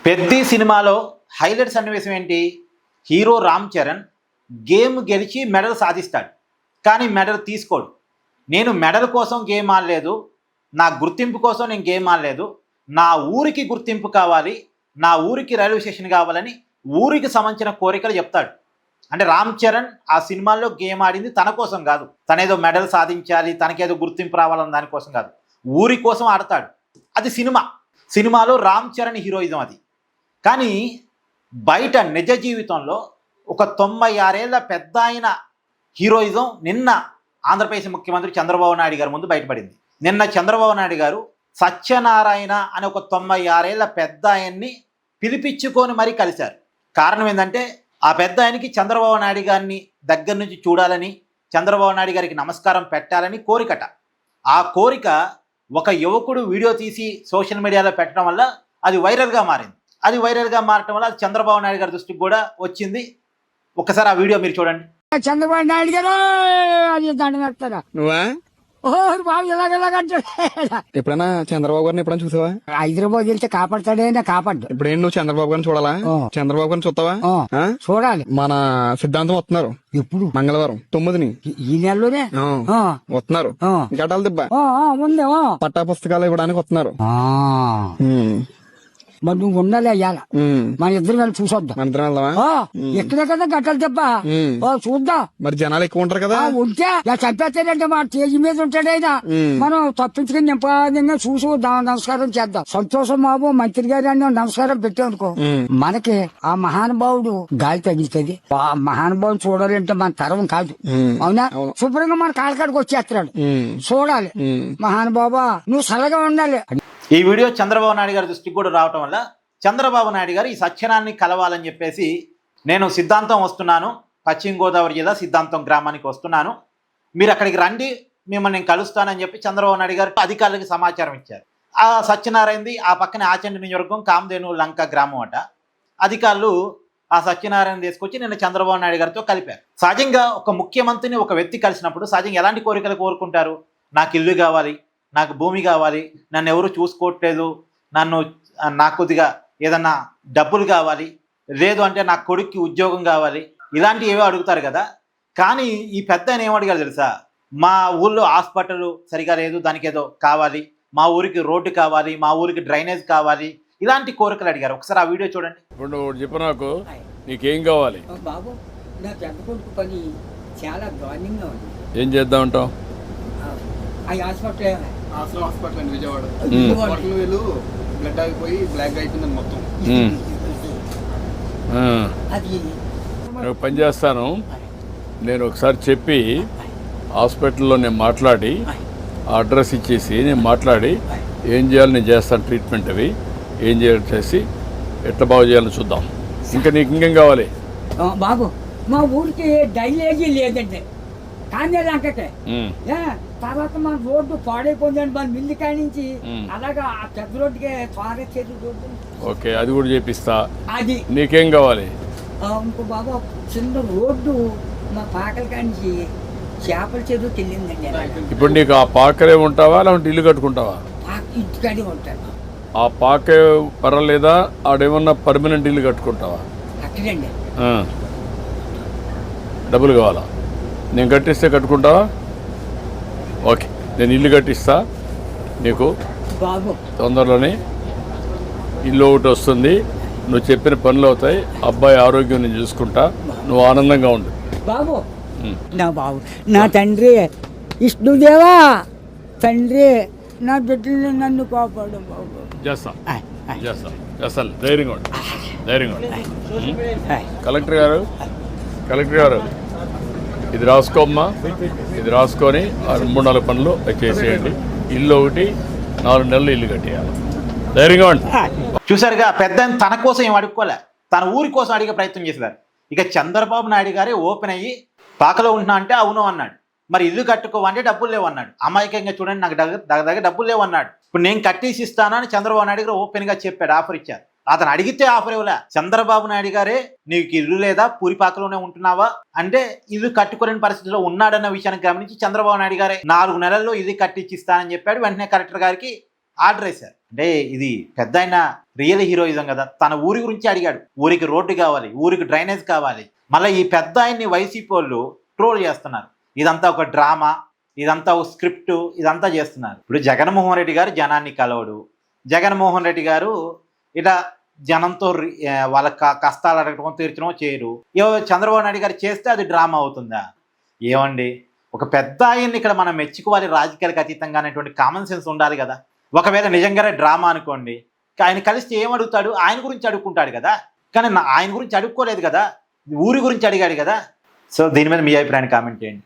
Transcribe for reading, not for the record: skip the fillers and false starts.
పెద్ది సినిమాలో హైలైట్ సన్నివేశం ఏంటి? హీరో రామ్ చరణ్ గేమ్ గెలిచి మెడల్ సాధిస్తాడు, కానీ మెడల్ తీసుకోడు. నేను మెడల్ కోసం గేమ్ ఆడలేదు, నా గుర్తింపు కోసం నేను గేమ్ ఆడలేదు, నా ఊరికి గుర్తింపు కావాలి, నా ఊరికి రైల్వే స్టేషన్ కావాలని ఊరికి సంబంధించిన కోరికలు చెప్తాడు. అంటే రామ్ చరణ్ ఆ సినిమాల్లో గేమ్ ఆడింది తన కోసం కాదు, తనేదో మెడల్ సాధించాలి, తనకేదో గుర్తింపు రావాలని దానికోసం కాదు, ఊరి కోసం ఆడతాడు. అది సినిమాలో రామ్ చరణ్ హీరోయిజం అది. కానీ బయట నిజ జీవితంలో ఒక 96 ఏళ్ల పెద్ద ఆయన హీరోయిజం నిన్న ఆంధ్రప్రదేశ్ ముఖ్యమంత్రి చంద్రబాబు నాయుడు గారి ముందు బయటపడింది. నిన్న చంద్రబాబు నాయుడు గారు సత్యనారాయణ అనే ఒక 96 ఏళ్ల పెద్ద ఆయన్ని పిలిపించుకొని మరీ కలిశారు. కారణం ఏంటంటే ఆ పెద్ద ఆయనకి చంద్రబాబు నాయుడు గారిని దగ్గర నుంచి చూడాలని, చంద్రబాబు నాయుడు గారికి నమస్కారం పెట్టాలని కోరికట. ఆ కోరిక ఒక యువకుడు వీడియో తీసి సోషల్ మీడియాలో పెట్టడం వల్ల అది వైరల్గా మారింది. అది వైరల్గా మారటం వల్ల చంద్రబాబు నాయుడు గారి దృష్టికి కూడా వచ్చింది. ఒక్కసారి ఆ వీడియో మీరు చూడండి. చంద్రబాబు నాయుడు గారు అది దండం పెడతారా నువ్వా? బాబు ఎప్పుడైనా చంద్రబాబు గారిని ఎప్పుడైనా చూసావా? హైదరాబాద్ వెళ్తే కాపాడతాడే కాపాడు. ఇప్పుడేం నువ్వు చంద్రబాబు గారిని చూడాలా? చంద్రబాబు గారిని చూస్తావా? చూడాలి. మన సిద్ధాంతం వస్తున్నారు ఎప్పుడు? మంగళవారం 9ని ఈ నెలలోనే వస్తున్నారు. గటాల దిబ్బ ఉంది. పట్టా పుస్తకాలు ఇవ్వడానికి వస్తున్నారు. మరి నువ్వు ఉండాలి అయ్యాల, మన ఇద్దరు వెళ్ళి చూసొద్దాం. మన ఇద్దరం వెళ్దామా? ఎక్కడే కదా గట్టలు దెబ్బ చూద్దాం. మరి జనాలు ఎక్కువ ఉంటారు కదా. ఉంటే చంపేస్తాడంటే మా తేజీ మీద ఉంటాడైనా మనం తప్పించుకుని నింపాదంగా చూసి నమస్కారం చేద్దాం. సంతోషం బాబు మంత్రి గారి అని నమస్కారం పెట్టామనుకో, మనకి ఆ మహానుభావుడు గాలి తగిలితుంది. ఆ మహానుభావుడు చూడాలంటే మన తరం కాదు, అవునా? శుభ్రంగా మన కాళ్ళకాడికి వచ్చేస్తున్నాడు, చూడాలి. మహానుభావా నువ్వు సరళగా ఉండాలి. ఈ వీడియో చంద్రబాబు నాయుడు గారి దృష్టికి కూడా రావటం వల్ల చంద్రబాబు నాయుడు గారు ఈ సత్యనాన్ని కలవాలని చెప్పేసి, నేను సిద్ధాంతం వస్తున్నాను, పశ్చిమ గోదావరి జిల్లా సిద్ధాంతం గ్రామానికి వస్తున్నాను, మీరు అక్కడికి రండి, మిమ్మల్ని నేను కలుస్తానని చెప్పి చంద్రబాబు నాయుడు గారు అధికారులకు సమాచారం ఇచ్చారు. ఆ సత్యనారాయణది ఆ పక్కన ఆచండి నియోజకవర్గం కామధేను లంక గ్రామం అట. అధికారులు ఆ సత్యనారాయణ తీసుకొచ్చి నిన్న చంద్రబాబు నాయుడు గారితో కలిపారు. సహజంగా ఒక ముఖ్యమంత్రిని ఒక వ్యక్తి కలిసినప్పుడు సహజంగా ఎలాంటి కోరికలు కోరుకుంటారు? నాకు ఇల్లు కావాలి, నాకు భూమి కావాలి, నన్ను ఎవరు చూసుకోవట్లేదు, నాకు కొద్దిగా ఏదన్నా డబ్బులు కావాలి, లేదు అంటే నా కొడుక్కి ఉద్యోగం కావాలి, ఇలాంటివి ఏవో అడుగుతారు కదా. కానీ ఈ పెద్ద ఆయన ఏమడిగారు తెలుసా? మా ఊళ్ళో హాస్పిటల్ సరిగా లేదు, దానికి ఏదో కావాలి, మా ఊరికి రోడ్డు కావాలి, మా ఊరికి డ్రైనేజ్ కావాలి, ఇలాంటి కోరికలు అడిగారు. ఒకసారి ఆ వీడియో చూడండి. ఇప్పుడు చెప్పు, నాకు నీకేం కావాలి? బాబు నా పెద్ద కొడుకు పని చాలా దారుణంగా ఉంది. ఏం చేద్దాం అంటావు? హాస్పిటల్ అండి విజయవాడ. వీళ్ళు బ్లడ్ ఆగిపోయి బ్లాక్ అయిపోయిందని మొత్తం. నేను పని చేస్తాను, నేను ఒకసారి చెప్పి హాస్పిటల్లో నేను మాట్లాడి అడ్రస్ ఇచ్చేసి నేను మాట్లాడి ఏం చేయాలి నేను చేస్తాను, ట్రీట్మెంట్ అవి ఏం చేయాలి చేసి ఎట్లా బాగు చేయాలని చూద్దాం. ఇంకా నీకు ఇంకేం కావాలి? బాబు మా ఊరికి డ్రైనేజీ లేదండి, కానీ లంకకే. తర్వాత మన రోడ్డు పాడైపోయిందండి, మన మిల్లి కాడి నుంచి అలాగా ఆ పెద్ద రోడ్డుకి త్వరగా చేతి రోడ్డు. ఓకే, అది కూడా చేపిస్తా. అది నీకేం కావాలి? ఇంకో బాబా చిన్న రోడ్డు మా పాకల కాడి నుంచి చేపల చెరువుకి వెళ్ళిందండి. ఇప్పుడు నీకు ఆ పాకలే ఉంటావా లేకుంటే ఇల్లు కట్టుకుంటావా? ఇంటికాడే ఉంటాను. ఆ పాకే పర్వాలేదా? ఆడేమన్నా పర్మనెంట్ ఇల్లు కట్టుకుంటావా? అక్కడండి. డబ్బులు కావాలా? నేను కట్టిస్తే కట్టుకుంటావా? ఓకే, నేను ఇల్లు కట్టిస్తా నీకు. బాబు తొందరలోనే ఇల్లు ఒకటి వస్తుంది, నువ్వు చెప్పిన పనులు అవుతాయి, అబ్బాయి ఆరోగ్యం నేను చూసుకుంటా, నువ్వు ఆనందంగా ఉండు. బాబు నా బాబు, నా తండ్రి విష్ణుదేవా, తండ్రి నా బిడ్డల్ని నన్ను కాపాడు బాబు. చేస్తాను, ధైర్యంగా ఉండు. కలెక్టర్ గారు ఇది రాసుకోమ్మా, ఇది రాసుకొని 3-4 పనులు చేసేయండి. ఇల్లు ఒకటి 4 నెలలు ఇల్లు కట్టేయాలి, ధైర్యంగా ఉండి. చూసారుగా, పెద్ద తన కోసం ఏం అడుక్కోలే, తన ఊరి కోసం అడిగే ప్రయత్నం చేశారు. ఇక చంద్రబాబు నాయుడు గారే ఓపెన్ అయ్యి పాకలో ఉంటున్నా అంటే అవును అన్నాడు, మరి ఇల్లు కట్టుకోవంటే డబ్బులు లేవు అన్నాడు. అమాయకంగా చూడండి, నాకు దగ్గర డబ్బులు లేవు అన్నాడు. ఇప్పుడు నేను కట్టేసి ఇస్తానని చంద్రబాబు నాయుడు గారు ఓపెన్ గా చెప్పాడు, ఆఫర్ ఇచ్చారు. అతను అడిగితే ఆఫర్ ఇవ్వలే. చంద్రబాబు నాయుడు గారే నీకు ఇల్లు లేదా, పూరిపాకలోనే ఉంటున్నావా అంటే ఇల్లు కట్టుకోలేని పరిస్థితిలో ఉన్నాడన్న విషయాన్ని గమనించి చంద్రబాబు నాయుడు గారే 4 నెలల్లో ఇల్లు కట్టించిస్తానని చెప్పాడు. వెంటనే కలెక్టర్ గారికి ఆర్డర్ వేశారు. అంటే ఇది పెద్ద ఆయన రియల్ హీరోయిజం కదా. తన ఊరి గురించి అడిగాడు, ఊరికి రోడ్డు కావాలి, ఊరికి డ్రైనేజ్ కావాలి. మళ్ళీ ఈ పెద్ద ఆయన్ని వైసీపీ వాళ్ళు ట్రోల్ చేస్తున్నారు. ఇదంతా ఒక డ్రామా, ఇదంతా ఒక స్క్రిప్ట్, ఇదంతా చేస్తున్నారు. ఇప్పుడు జగన్మోహన్ రెడ్డి గారు జనాన్ని కలవడు, జగన్మోహన్ రెడ్డి గారు ఇలా జనంతో వాళ్ళ కష్టాలు అడగటం తీర్చడం చేయరు. చంద్రబాబు నాయుడు గారు చేస్తే అది డ్రామా అవుతుందా? ఏమండి, ఒక పెద్ద ఆయన్ని ఇక్కడ మనం మెచ్చుకోవాలి, రాజకీయాలకు అతీతంగా అనేటువంటి కామన్ సెన్స్ ఉండాలి కదా. ఒకవేళ నిజంగానే డ్రామా అనుకోండి, ఆయన కలిస్తే ఏం అడుగుతాడు? ఆయన గురించి అడుక్కుంటాడు కదా. కానీ ఆయన గురించి అడుక్కోలేదు కదా, ఊరి గురించి అడిగాడు కదా. సో దీని మీద మీ అభిప్రాయాన్ని కామెంట్ చేయండి.